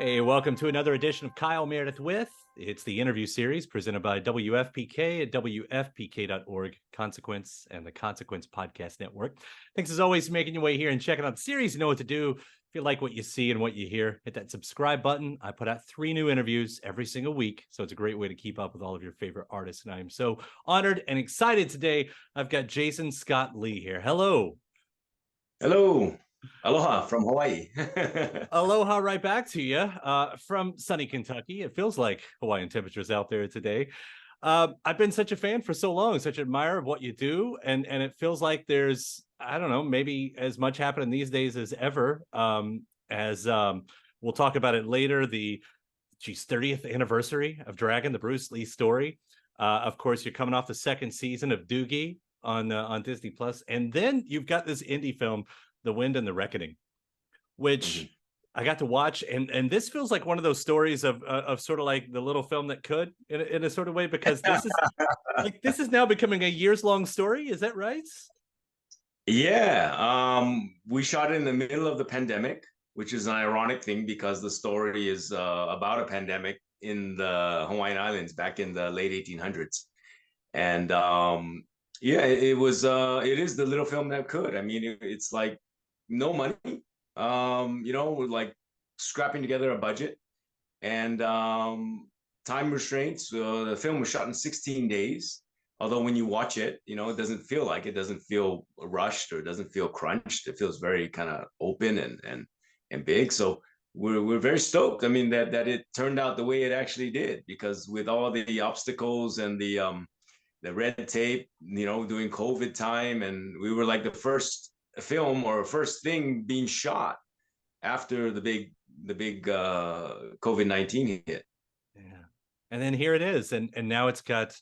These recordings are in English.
Hey, welcome to another edition of Kyle Meredith with. It's the interview series presented by WFPK at WFPK.org, Consequence, and the Consequence Podcast Network. Thanks as always for making your way here and checking out the series. You know what to do. If you like what you see and what you hear, hit that subscribe button. I put out 3 new interviews every single week, so it's a great way to keep up with all of your favorite artists. And I'm so honored and excited today. I've got Jason Scott Lee here. Hello. Hello. Aloha from Hawaii. Aloha right back to you from sunny Kentucky. It feels like Hawaiian temperatures out there today. I've been such a fan for so long, such an admirer of what you do. And it feels like there's, I don't know, maybe as much happening these days as ever. We'll talk about it later, the 30th anniversary of Dragon, the Bruce Lee story. Of course, you're coming off the second season of Doogie on Disney Plus. And then you've got this indie film, The Wind and the Reckoning, which I got to watch, and this feels like one of those stories of sort of like the little film that could, in a sort of way, because this is now becoming a years-long story. Is that right? Yeah, we shot it in the middle of the pandemic, which is an ironic thing because the story is about a pandemic in the Hawaiian Islands back in the late 1800s. And yeah, it is the little film that could. I mean, it's like no money, we're like scrapping together a budget and time restraints. The film was shot in 16 days. Although when you watch it, it doesn't feel rushed or it doesn't feel crunched. It feels very kind of open and big. So we're very stoked. I mean, that it turned out the way it actually did, because with all the obstacles and the red tape, during COVID time, and we were like the first film or first thing being shot after the big COVID-19 hit. Yeah, and then here it is, and now it's got,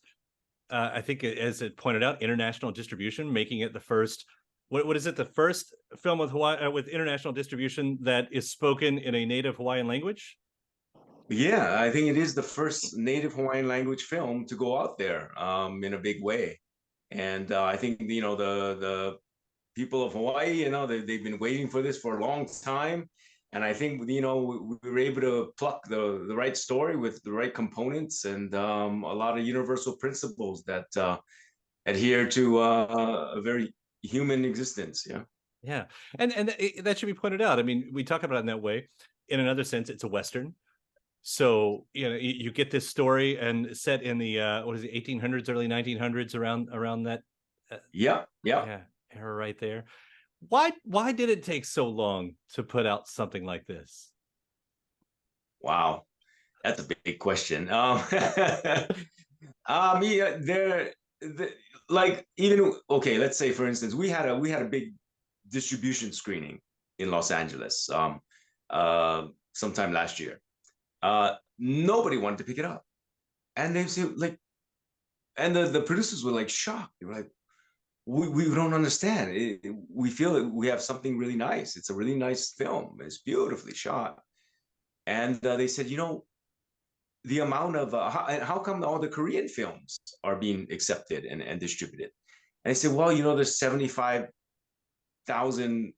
I think, as it pointed out, international distribution, making it the first. What is it? The first film with Hawaii with international distribution that is spoken in a native Hawaiian language. Yeah, I think it is the first native Hawaiian language film to go out there in a big way, and I think the people of Hawaii, they've been waiting for this for a long time. And I think, we were able to pluck the right story with the right components and a lot of universal principles that adhere to a very human existence. Yeah. Yeah, and that should be pointed out. I mean, we talk about it in that way. In another sense, it's a Western. So you get this story and set in the 1800s, early 1900s, around that. Yeah. Yeah, era right there. Why did it take so long to put out something like this? Wow, that's a big question. Like, even okay, let's say for instance, we had a big distribution screening in Los Angeles sometime last year. Nobody wanted to pick it up, and they said, like, and the producers were like shocked. They were like, we don't understand. We feel that we have something really nice. It's a really nice film. It's beautifully shot. And they said, the amount of how come all the Korean films are being accepted and distributed? And I said, well, there's 75,000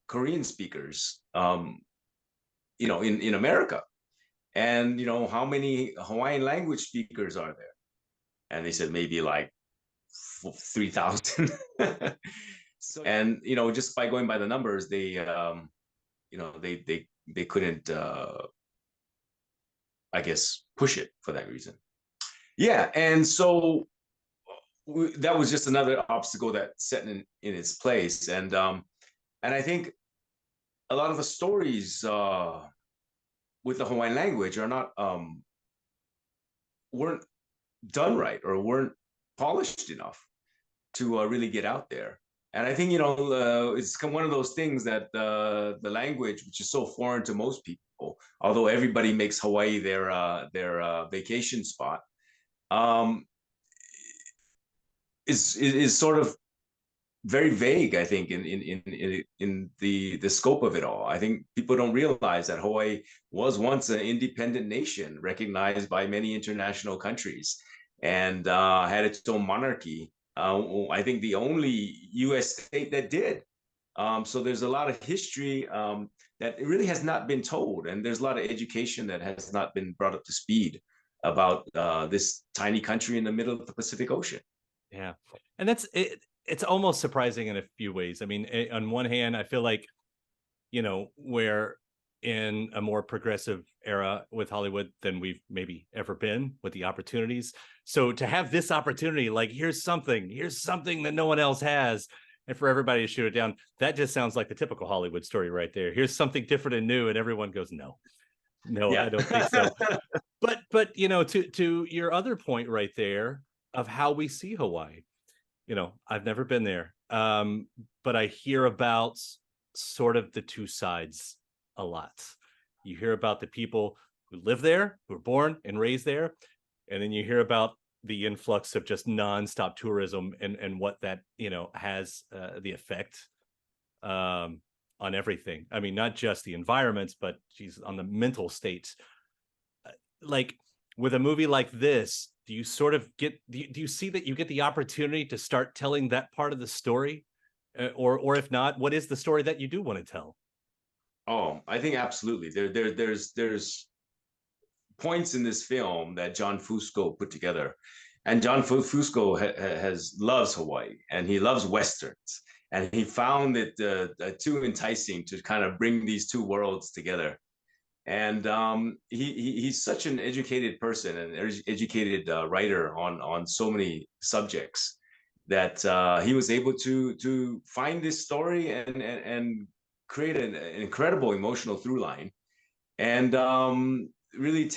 Korean speakers, in America. And, how many Hawaiian language speakers are there? And they said maybe like 3,000. So, and just by going by the numbers, they they couldn't I guess push it for that reason. Yeah, and so that was just another obstacle that set in its place. And I think a lot of the stories with the Hawaiian language are not weren't done right or weren't polished enough to really get out there. And I think it's one of those things that the language, which is so foreign to most people, although everybody makes Hawaii their vacation spot, is sort of very vague. I think in the scope of it all. I think people don't realize that Hawaii was once an independent nation recognized by many international countries and had its own monarchy. I think the only U.S. state that did So there's a lot of history that really has not been told, and there's a lot of education that has not been brought up to speed about this tiny country in the middle of the Pacific Ocean. Yeah, and that's it. It's almost surprising in a few ways. I mean, on one hand, I feel like, we're in a more progressive era with Hollywood than we've maybe ever been with the opportunities. So to have this opportunity, like here's something that no one else has, and for everybody to shoot it down, that just sounds like the typical Hollywood story right there. Here's something different and new, and everyone goes, no, Yeah. I don't think so. But to your other point right there of how we see Hawaii, I've never been there, but I hear about sort of the two sides a lot. You hear about the people who live there, who are born and raised there, and then you hear about the influx of just nonstop tourism and what that has the effect on everything. I mean, not just the environments, but geez, on the mental states. Like with a movie like this, do you sort of get do you see that you get the opportunity to start telling that part of the story, or if not, what is the story that you do want to tell? Oh, I think absolutely. There's points in this film that John Fusco put together, and John Fusco has loves Hawaii and he loves westerns, and he found it too enticing to kind of bring these two worlds together. And he's such an educated person and educated writer on so many subjects that he was able to find this story and create an incredible emotional through line, and really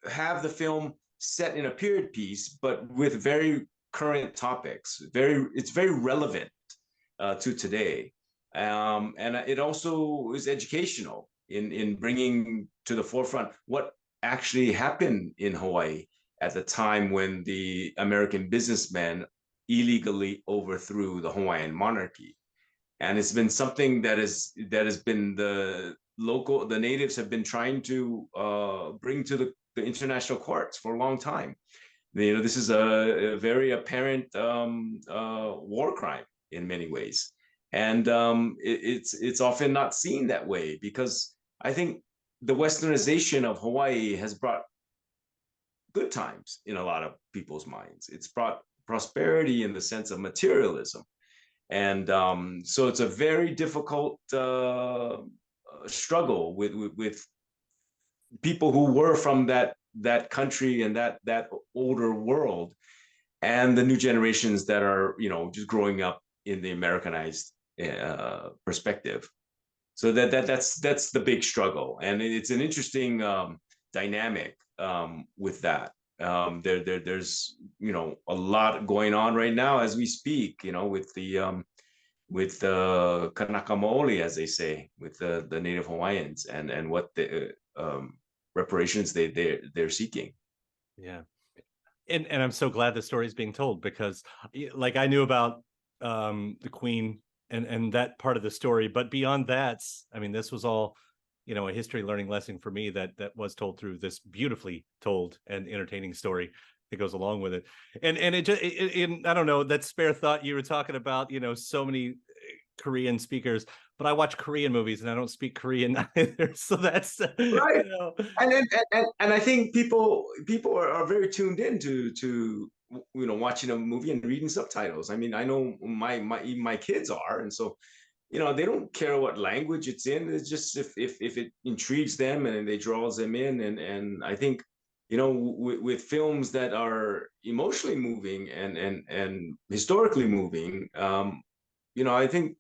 have the film set in a period piece, but with very current topics. It's very relevant to today, and it also is educational in bringing to the forefront what actually happened in Hawaii at the time when the American businessmen illegally overthrew the Hawaiian monarchy. And it's been something that has been the natives have been trying to bring to the international courts for a long time. This is a very apparent war crime in many ways, and it's often not seen that way because I think the westernization of Hawaii has brought good times in a lot of people's minds. It's brought prosperity in the sense of materialism, and so it's a very difficult struggle with people who were from that country and that older world, and the new generations that are just growing up in the Americanized perspective. So that's the big struggle, and it's an interesting dynamic with that. There's a lot going on right now as we speak, with the Kanaka Maoli, as they say, with the Native Hawaiians, and what the reparations they're seeking. Yeah, and I'm so glad the story is being told, because like I knew about the Queen and that part of the story, but beyond that, I mean, this was all a history learning lesson for me that was told through this beautifully told and entertaining story that goes along with it. And it just I don't know, that spare thought you were talking about, so many Korean speakers, but I watch Korean movies and I don't speak Korean either, so that's Right. And I think people are very tuned in to watching a movie and reading subtitles. I mean, I know my kids are, and so they don't care what language it's in. It's just if it intrigues them and they draws them in, and I think with films that are emotionally moving and historically moving, I think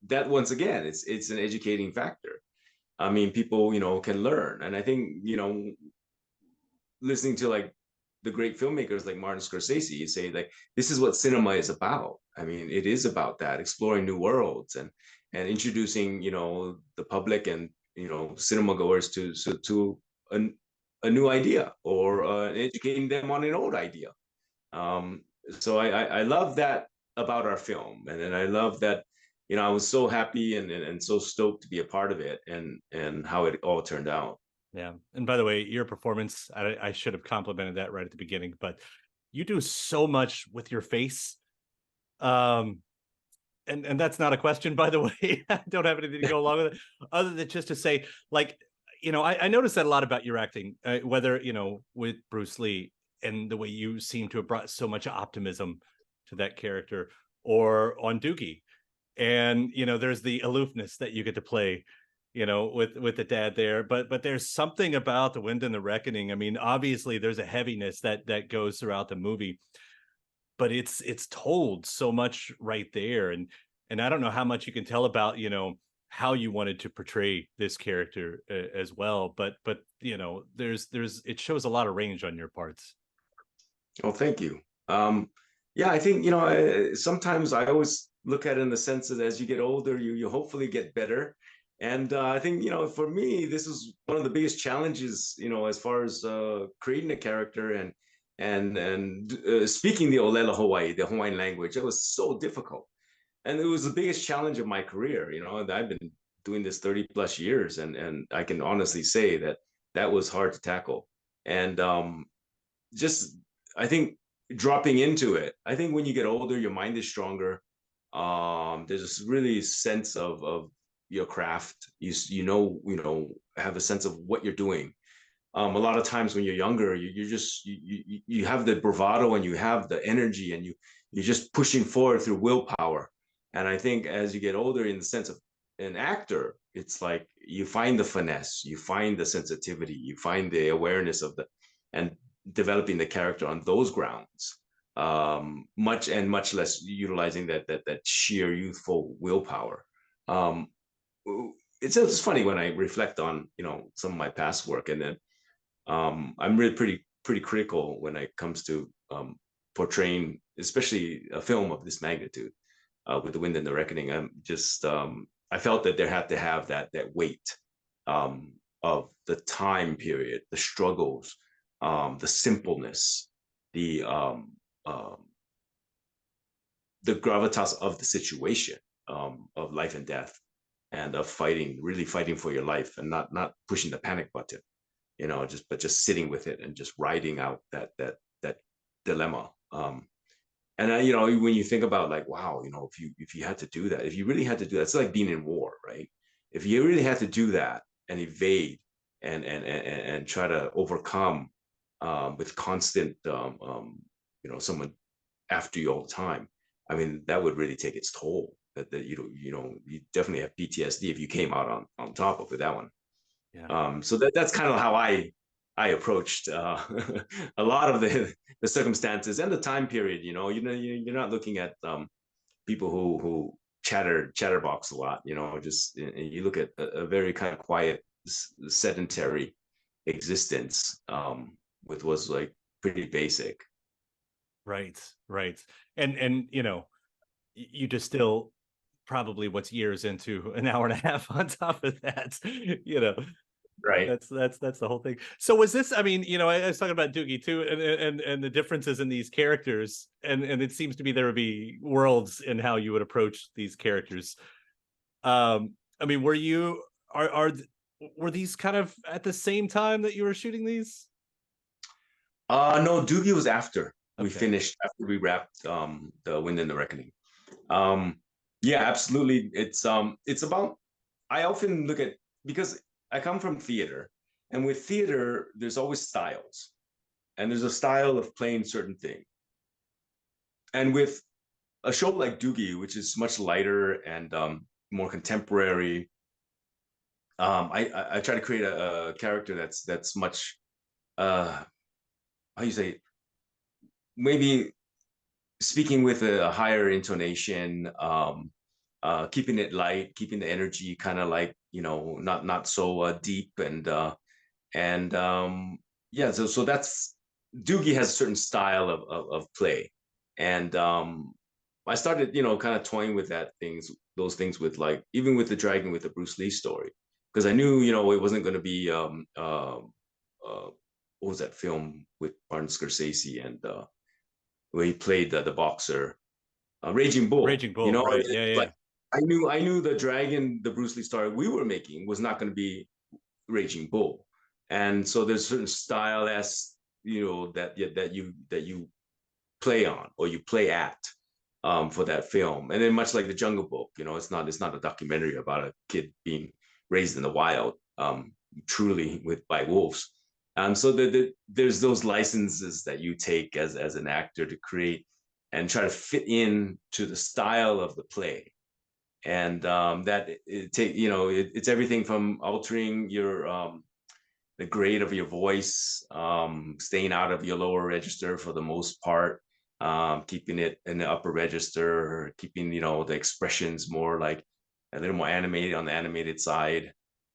that once again it's an educating factor. I mean, people can learn, and I think listening to like the great filmmakers like Martin Scorsese, you say like this is what cinema is about. I mean, it is about that, exploring new worlds and introducing the public and cinema goers to a new idea, or educating them on an old idea. Um, so I love that about our film, and I love that I was so happy and so stoked to be a part of it, and how it all turned out. Yeah. And by the way, your performance, I should have complimented that right at the beginning, but you do so much with your face Um, and that's not a question, by the way. I don't have anything to go along with it, other than just to say, like, I noticed that a lot about your acting, whether with Bruce Lee and the way you seem to have brought so much optimism to that character, or on Doogie, and there's the aloofness that you get to play, with the dad there, but there's something about The Wind and the Reckoning. I mean, obviously, there's a heaviness that goes throughout the movie, but it's told so much right there, and I don't know how much you can tell about how you wanted to portray this character as well, but there's it shows a lot of range on your parts. Oh, thank you. Yeah, I think sometimes I always look at it in the sense that as you get older, you hopefully get better. And I think for me, this is one of the biggest challenges, as far as creating a character and speaking the Olelo Hawaii, the Hawaiian language. It was so difficult, and it was the biggest challenge of my career. And I've been doing this 30 plus years, and I can honestly say that that was hard to tackle. And just I think dropping into it. I think when you get older, your mind is stronger. There's this really sense of your craft. Have a sense of what you're doing. A lot of times when you're younger, you have the bravado and you have the energy, and you're just pushing forward through willpower. And I think as you get older, in the sense of an actor, it's like you find the finesse, you find the sensitivity, you find the awareness of and developing the character on those grounds, much less utilizing that sheer youthful willpower. Um, it's funny when I reflect on some of my past work, and then I'm really pretty critical when it comes to portraying, especially a film of this magnitude, with The Wind and the Reckoning. I felt that there had to have that weight of the time period, the struggles, the simpleness, the gravitas of the situation, of life and death, and of fighting, really fighting for your life, and not pushing the panic button, just sitting with it and just riding out that dilemma. And when you think about, like, wow, if you had to do that, if you really had to do that, it's like being in war, right? If you really had to do that and evade and try to overcome, with constant, someone after you all the time, I mean, that would really take its toll. That you definitely have PTSD if you came out on top of it, that one. Yeah. So that's kind of how I approached a lot of the circumstances and the time period. You're not looking at people who chatterbox a lot. Just you look at a very kind of quiet, sedentary existence, with was like pretty basic. Right. And you distill probably what's years into an hour and a half on top of that. Right. That's the whole thing. So was this, I mean, I was talking about Doogie too, and the differences in these characters, and it seems to be there would be worlds in how you would approach these characters. I mean, were these kind of at the same time that you were shooting these? No, Doogie was after we Okay. finished, after we wrapped The Wind and the Reckoning. Um, yeah, absolutely. It's about, I often look at, because I come from theater, and with theater, there's always styles, and there's a style of playing certain thing. And with a show like Doogie, which is much lighter and more contemporary, I try to create a character that's much, how you say, maybe speaking with a higher intonation, keeping it light, keeping the energy kind of like, not so deep, and yeah. So that's, Doogie has a certain style of play, and I started kind of toying with those things, with, like, even with the dragon, with the Bruce Lee story, because I knew it wasn't going to be what was that film with Martin Scorsese, and where he played the boxer, Raging Bull. Raging Bull, right? Yeah. Like, I knew the dragon, the Bruce Lee story we were making was not going to be Raging Bull, and so there's certain style as that you play on, or you play at, for that film. And then much like the Jungle Book, it's not a documentary about a kid being raised in the wild, truly by wolves. So there's those licenses that you take as an actor to create and try to fit in to the style of the play. And it's everything from altering the grade of your voice, staying out of your lower register for the most part, keeping it in the upper register, keeping the expressions more like a little more animated on the animated side.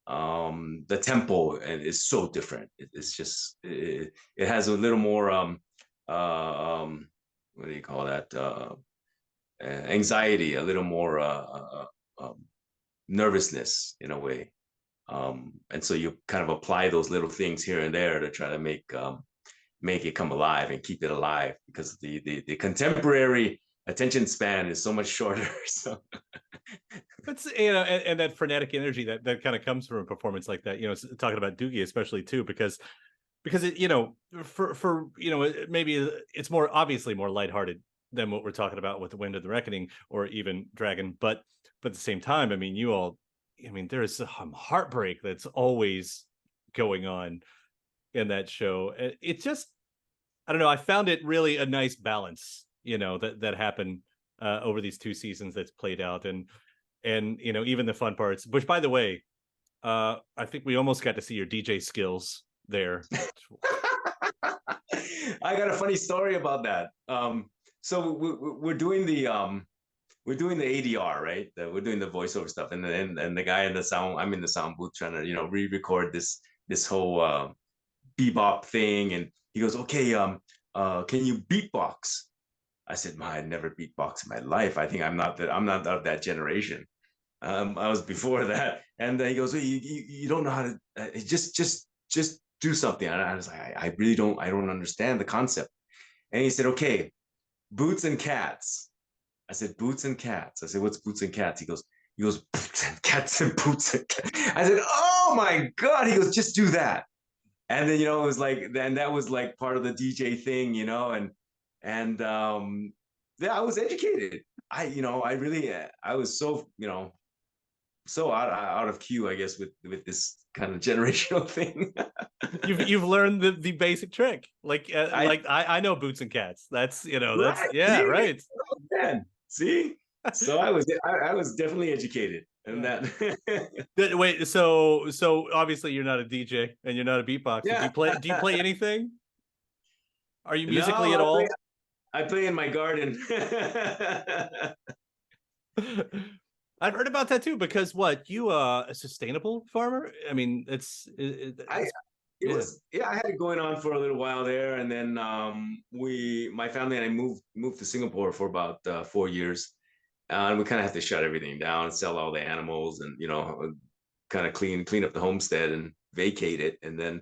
The tempo is so different. It's just it has a little more what do you call that, anxiety, a little more nervousness in a way. And so you kind of apply those little things here and there to try to make it come alive and keep it alive, because the contemporary attention span is so much shorter. So It's and that frenetic energy that kind of comes from a performance like that, talking about Doogie especially too, because it for maybe it's more obviously more lighthearted than what we're talking about with The Wind of the Reckoning or even Dragon, but at the same time, I mean there is some heartbreak that's always going on in that show. It's just, I don't know, I found it really a nice balance, that happened over these 2 seasons that's played out, and even the fun parts, which by the way, I think we almost got to see your DJ skills there. I got a funny story about that. So we're doing the ADR, right? We're doing the voiceover stuff, and the guy in the sound, I'm in the sound booth trying to re-record this whole bebop thing, and he goes, "Okay, can you beatbox?" I said, "I never beatbox in my life. I think I'm not of that generation. I was before that." And then he goes, "Well, you don't know how to just do something." And I was like, I really don't understand the concept. And he said, "Okay, boots and cats." I said, "Boots and cats." I said, "What's boots and cats?" He goes, "Boots and cats and boots and cats." I said, "Oh my God." He goes, "Just do that." And then, it was like, then that was like part of the DJ thing, and yeah, I was educated. I was so, so out of cue, I guess, with this kind of generational thing. You've learned the basic trick. I know boots and cats. That's that's, Right, yeah, see? right. Oh, man, see? So I was definitely educated in Yeah. that. Wait, so obviously you're not a DJ and you're not a beatboxer. Yeah. Do you play anything? Are you No, musically at all? I play in my garden. I've heard about that too, because what, you a sustainable farmer? I mean, I yeah. I had it going on for a little while there, and then my family and I moved to Singapore for about 4 years, and we kind of have to shut everything down, sell all the animals, and kind of clean up the homestead and vacate it, and then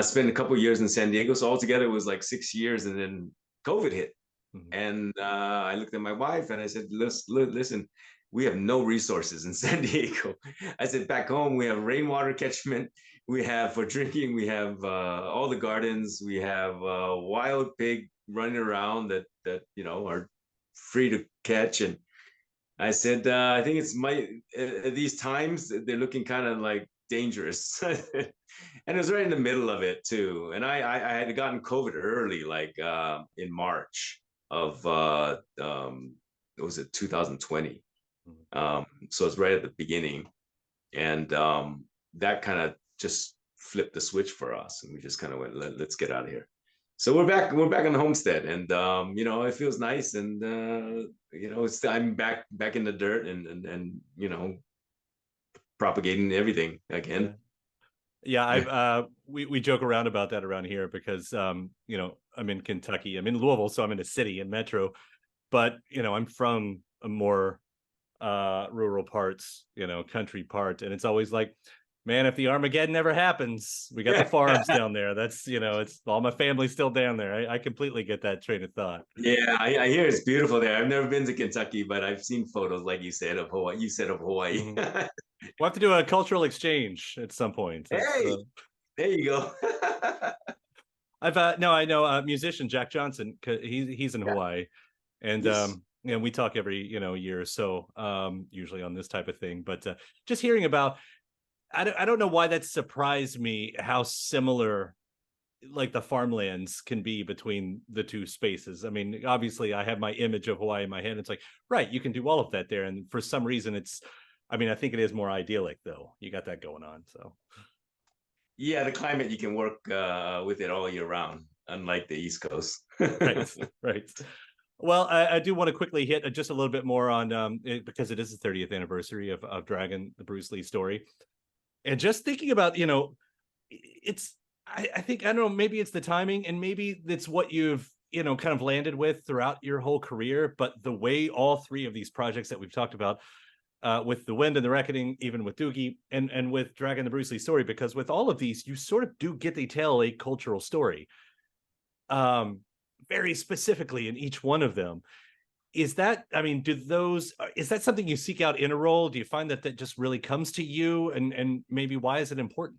spent a couple of years in San Diego. So altogether, it was like 6 years, and then COVID hit. Mhm. And I looked at my wife and I said, "Listen, we have no resources in San Diego." I said, "Back home, we have rainwater catchment. We have for drinking. We have all the gardens. We have wild pig running around that are free to catch." And I said, "I think it's at these times they're looking kind of like dangerous." And it was right in the middle of it too. And I had gotten COVID early, like in March of was it 2020. So it's right at the beginning, and that kind of just flipped the switch for us, and we just kind of went, let's get out of here. So we're back on the homestead, and it feels nice, and I'm back in the dirt, and propagating everything again. Yeah, we joke around about that around here because I'm in Kentucky. I'm in Louisville, so I'm in a city and metro, but I'm from a more rural parts, country part, and it's always like, man, if the Armageddon ever happens, we got the farms down there. That's it's all my family's still down there. I completely get that train of thought. Yeah, I hear it's beautiful there. I've never been to Kentucky, but I've seen photos, like you said, of Hawaii. You said of Hawaii. Mm-hmm. We'll have to do a cultural exchange at some point. Hey, there you go. I know musician Jack Johnson. He's in Yeah. Hawaii, and Yes. And we talk every year or so, usually on this type of thing. But just hearing about, I don't know why that surprised me, how similar like the farmlands can be between the two spaces. I mean, obviously I have my image of Hawaii in my head. It's like, right, you can do all of that there. And for some reason I think it is more idyllic though. You got that going on. So Yeah, the climate, you can work with it all year round, unlike the East Coast. right, right. Well, I do want to quickly hit just a little bit more on because it is the 30th anniversary of Dragon, the Bruce Lee story. And just thinking about, it's I think, I don't know, maybe it's the timing and maybe it's what you've, kind of landed with throughout your whole career. But the way all three of these projects that we've talked about, with The Wind and the Reckoning, even with Doogie and with Dragon, the Bruce Lee story, because with all of these, you sort of do get to tell a cultural story. Very specifically in each one of them. Is that, is that something you seek out in a role? Do you find that just really comes to you, and maybe why is it important?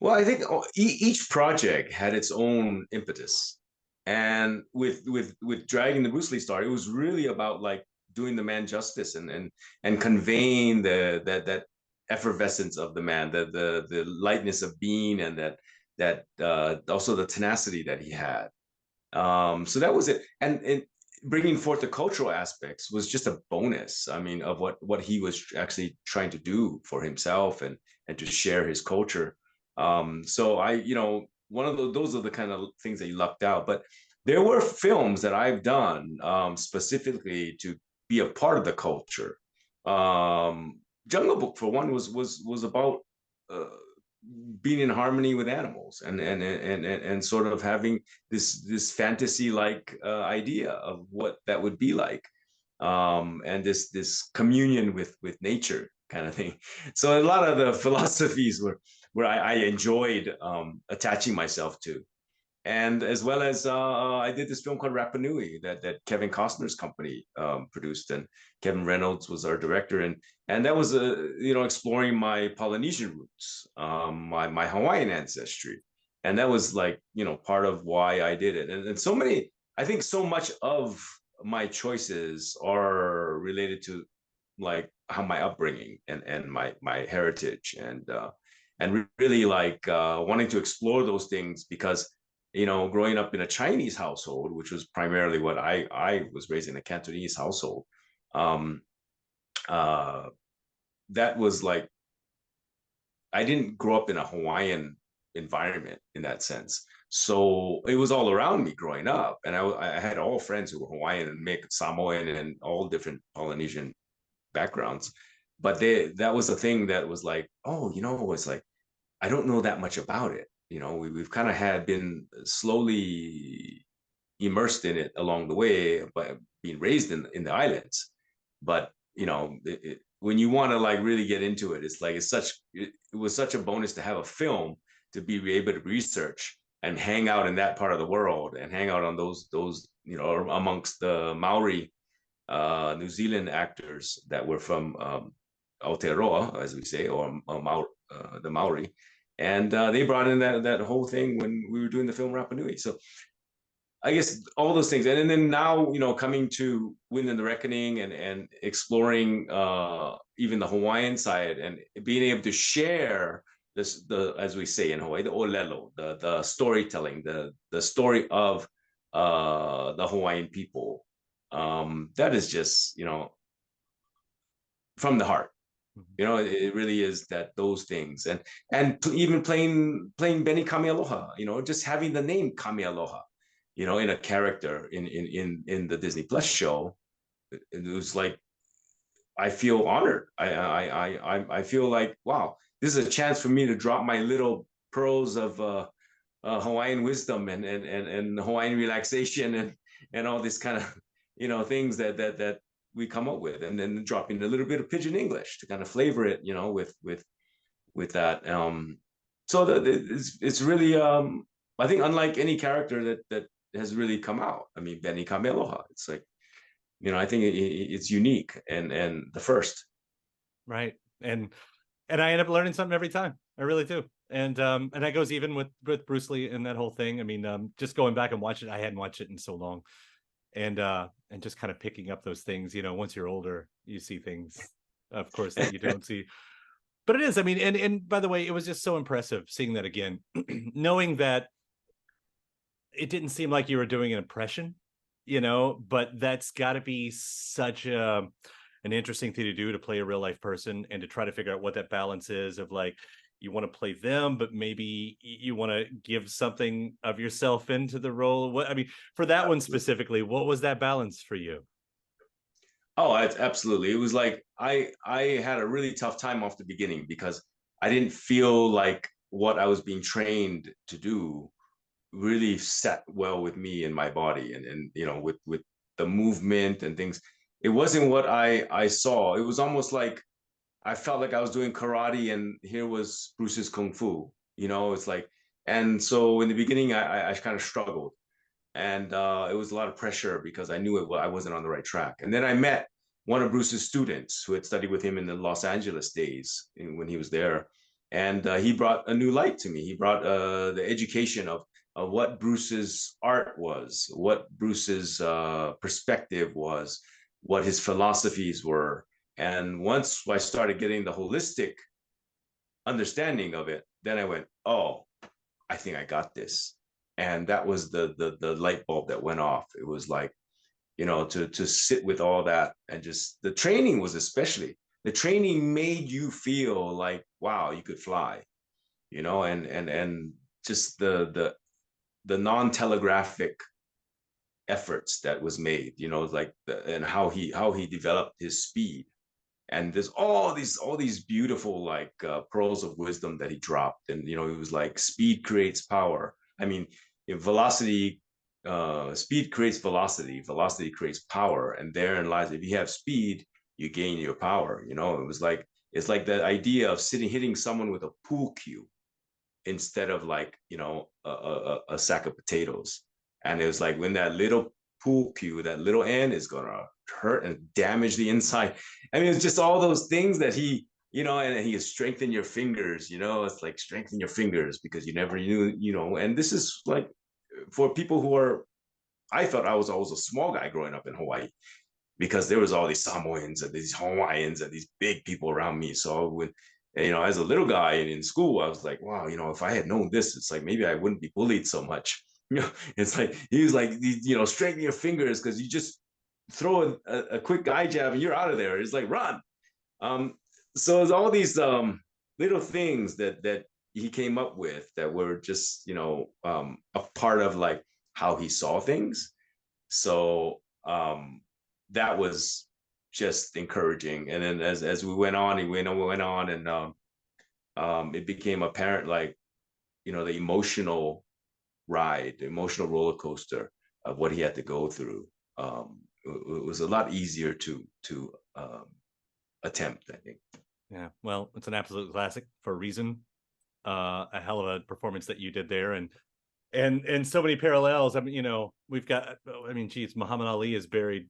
Well, I think each project had its own impetus, and with Dragging the Bruce Lee story, it was really about like doing the man justice and conveying that effervescence of the man, the lightness of being, and that also the tenacity that he had. So that was it, and bringing forth the cultural aspects was just a bonus. I mean, of what he was actually trying to do for himself and to share his culture. So one of those are the kind of things that you lucked out. But there were films that I've done specifically to be a part of the culture. Jungle Book, for one, was about being in harmony with animals and sort of having this fantasy like idea of what that would be like, and this communion with nature kind of thing. So a lot of the philosophies where I enjoyed attaching myself to. And as well as I did this film called Rapa-Nui that Kevin Costner's company produced, and Kevin Reynolds was our director, and that was exploring my Polynesian roots, my Hawaiian ancestry, and that was like part of why I did it, and so many. I think so much of my choices are related to like how my upbringing and my heritage, and really like wanting to explore those things because growing up in a Chinese household, which was primarily what I was raised in, a Cantonese household, um, that was like I didn't grow up in a Hawaiian environment in that sense. So it was all around me growing up, and I had all friends who were Hawaiian and Samoan and all different Polynesian backgrounds. But that was a thing that was like, oh, it's like I don't know that much about it. We've kind of had been slowly immersed in it along the way, by being raised in the islands. But when you want to like really get into it, it's like it was such a bonus to have a film to be able to research and hang out in that part of the world and hang out on those amongst the Maori New Zealand actors that were from Aotearoa, as we say, or the Maori, and they brought in that whole thing when we were doing the film Rapa-Nui. So I guess all those things, and then now coming to Wind and the Reckoning and exploring even the Hawaiian side and being able to share this, as we say in Hawaii, the olelo, the storytelling, the story of the Hawaiian people. That is just from the heart. It really is that those things, and even playing Benny Kameāloha, just having the name Kameāloha, in a character in the Disney Plus show, it was like I feel honored. I feel like, wow, this is a chance for me to drop my little pearls of Hawaiian wisdom and Hawaiian relaxation and all this kind of things that we come up with, and then dropping a little bit of pidgin English to kind of flavor it, with that. So it's really I think unlike any character that has really come out. I mean, Benny Kameāloha. It's like I think it's unique and the first. Right, and I end up learning something every time. I really do. And that goes even with Bruce Lee and that whole thing. I mean, just going back and watching it, I hadn't watched it in so long. and just kind of picking up those things. Once you're older, you see things, of course, that you don't see. But it is, I mean, and by the way, it was just so impressive seeing that again, knowing that it didn't seem like you were doing an impression, but that's got to be such an interesting thing to do, to play a real life person and to try to figure out what that balance is of like, you want to play them, but maybe you want to give something of yourself into the role. What, I mean, for that one specifically, what was that balance for you? Oh, absolutely. It was like I had a really tough time off the beginning because I didn't feel like what I was being trained to do really sat well with me and my body, and with the movement and things. It wasn't what I saw. It was almost like I felt like I was doing karate and here was Bruce's kung fu. It's like, and so in the beginning I kind of struggled, and it was a lot of pressure because I knew I wasn't on the right track. And then I met one of Bruce's students who had studied with him in the Los Angeles days when he was there, and he brought a new light to me. He brought the education of what Bruce's art was, what Bruce's perspective was, what his philosophies were. And once I started getting the holistic understanding of it, then I went, oh, I think I got this. And that was the light bulb that went off. It was like, to sit with all that, and just the training was, especially the training made you feel like, wow, you could fly, and just the non-telegraphic efforts that was made, like and how he developed his speed. And there's all these beautiful like pearls of wisdom that he dropped. And it was like, speed creates power. I mean, velocity, speed creates velocity, velocity creates power, and therein lies, if you have speed, you gain your power. It was like, it's like that idea of hitting someone with a pool cue instead of like, a sack of potatoes. And it was like, when that little pool cue, that little end is gonna hurt and damage the inside. I mean, it's just all those things that he, and he strengthen your fingers. It's like, strengthen your fingers because you never knew. And this is like, for people who are, I thought I was always a small guy growing up in Hawaii, because there was all these Samoans and these Hawaiians and these big people around me. So when, as a little guy and in school, I was like, wow, if I had known this, it's like, maybe I wouldn't be bullied so much. It's like, he was like, strengthen your fingers, because you just throw a quick eye jab and you're out of there. It's like, run. Um, so it's all these little things that he came up with that were just, a part of like how he saw things. So that was just encouraging. And then as we went on, and it became apparent, like, the emotional ride, the emotional roller coaster of what he had to go through. It was a lot easier to attempt, I think. Yeah, well, it's an absolute classic for a reason. A hell of a performance that you did there, and so many parallels. I mean, we've got, I mean, geez, Muhammad Ali is buried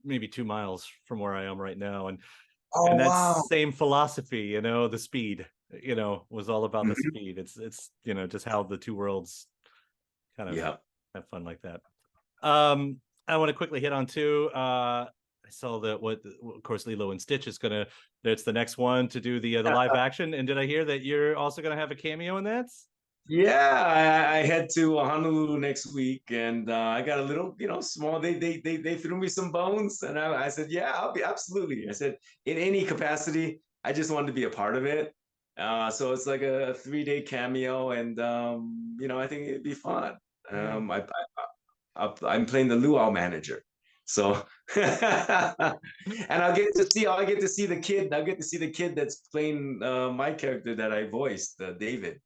maybe 2 miles from where I am right now, and that Wow. same philosophy, the speed, was all about the Mhm. speed. It's just how the two worlds kind of Yeah. have fun like that. I want to quickly hit on too. I saw that of course, Lilo and Stitch is gonna. It's the next one to do the live action. And did I hear that you're also gonna have a cameo in that? Yeah, I head to Honolulu next week, and I got a little, small. They threw me some bones, and I said, yeah, I'll be, absolutely. I said, in any capacity, I just wanted to be a part of it. So it's like a 3-day cameo, and I think it'd be fun. Yeah. I'm playing the luau manager, so and I get to see the kid. I'll get to see the kid that's playing my character that I voiced, David.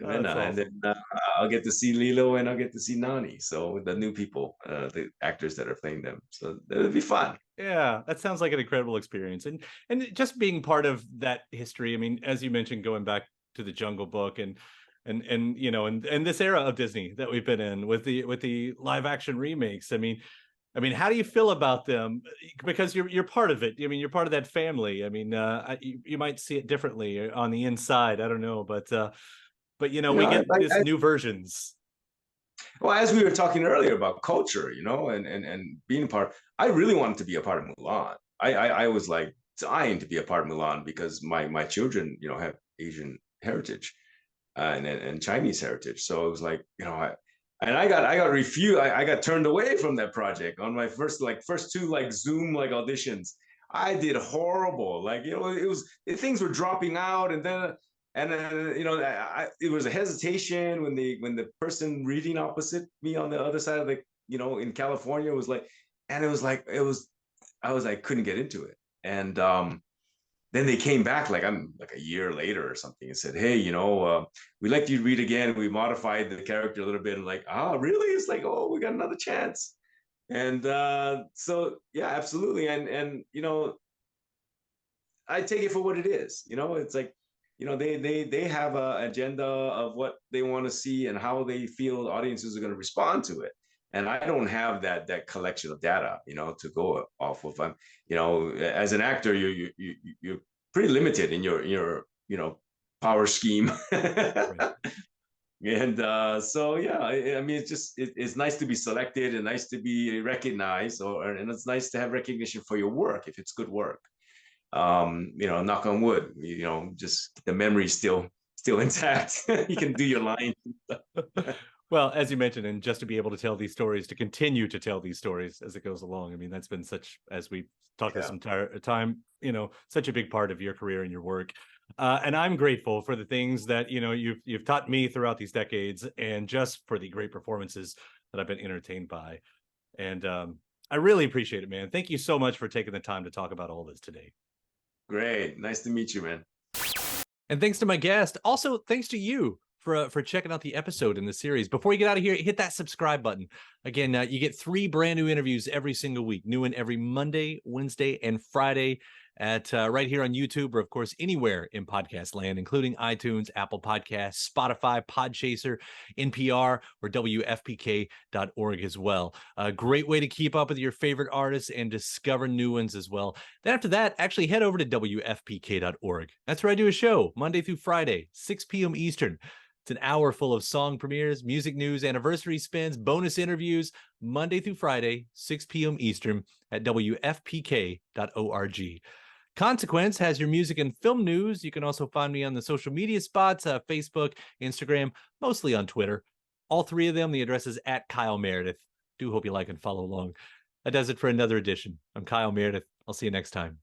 Oh, that's And then awesome. I'll get to see Lilo, and I'll get to see Nani. So the new people, the actors that are playing them. So it'll be fun. Yeah, that sounds like an incredible experience, and just being part of that history. I mean, as you mentioned, going back to the Jungle Book, and this era of Disney that we've been in with the live action remakes. I mean, how do you feel about them? Because you're part of it. I mean, you're part of that family. I mean, you might see it differently on the inside. I don't know, but we No, get this new versions. Well, as we were talking earlier about culture, you know, and being a part, I really wanted to be a part of Mulan. I was like dying to be a part of Mulan because my children, you know, have Asian heritage and Chinese heritage. So it was like, you know, I got refused. I got turned away from that project on my first two like Zoom like auditions. I did horrible. Like, you know, things were dropping out, and then you know, it was a hesitation when the person reading opposite me on the other side of the, you know, in California was like, and it was like I was like couldn't get into it, and then they came back like I'm like a year later or something and said, hey, you know, we liked you to read again. We modified the character a little bit. And like, oh, really? It's like, oh, we got another chance. And so yeah, absolutely. And you know, I take it for what it is. You know, it's like, you know, they have a agenda of what they want to see and how they feel audiences are going to respond to it. And I don't have that collection of data, you know, to go off of. You know, as an actor, you're pretty limited in your you know, power scheme. Right. And so yeah, I mean, it's nice to be selected and nice to be recognized, and it's nice to have recognition for your work if it's good work. You know, knock on wood, you know, just the memory's still intact. You can do your line. Well, as you mentioned, and just to be able to tell these stories, to continue to tell these stories as it goes along. I mean, that's been such, as we talked this entire time, you know, such a big part of your career and your work. And I'm grateful for the things that, you know, you've taught me throughout these decades, and just for the great performances that I've been entertained by. And I really appreciate it, man. Thank you so much for taking the time to talk about all this today. Great. Nice to meet you, man. And thanks to my guest. Also, thanks to you for checking out the episode in the series. Before you get out of here, hit that subscribe button. Again, you get 3 brand new interviews every single week. New one every Monday, Wednesday, and Friday at right here on YouTube, or of course anywhere in podcast land, including iTunes, Apple Podcasts, Spotify, Podchaser, NPR, or WFPK.org as well. A great way to keep up with your favorite artists and discover new ones as well. Then after that, actually head over to WFPK.org. That's where I do a show Monday through Friday, 6 p.m. Eastern. It's an hour full of song premieres, music news, anniversary spins, bonus interviews, Monday through Friday, 6 p.m. Eastern at WFPK.org. Consequence has your music and film news. You can also find me on the social media spots, Facebook, Instagram, mostly on Twitter. All 3 of them, the address is at Kyle Meredith. Do hope you like and follow along. That does it for another edition. I'm Kyle Meredith. I'll see you next time.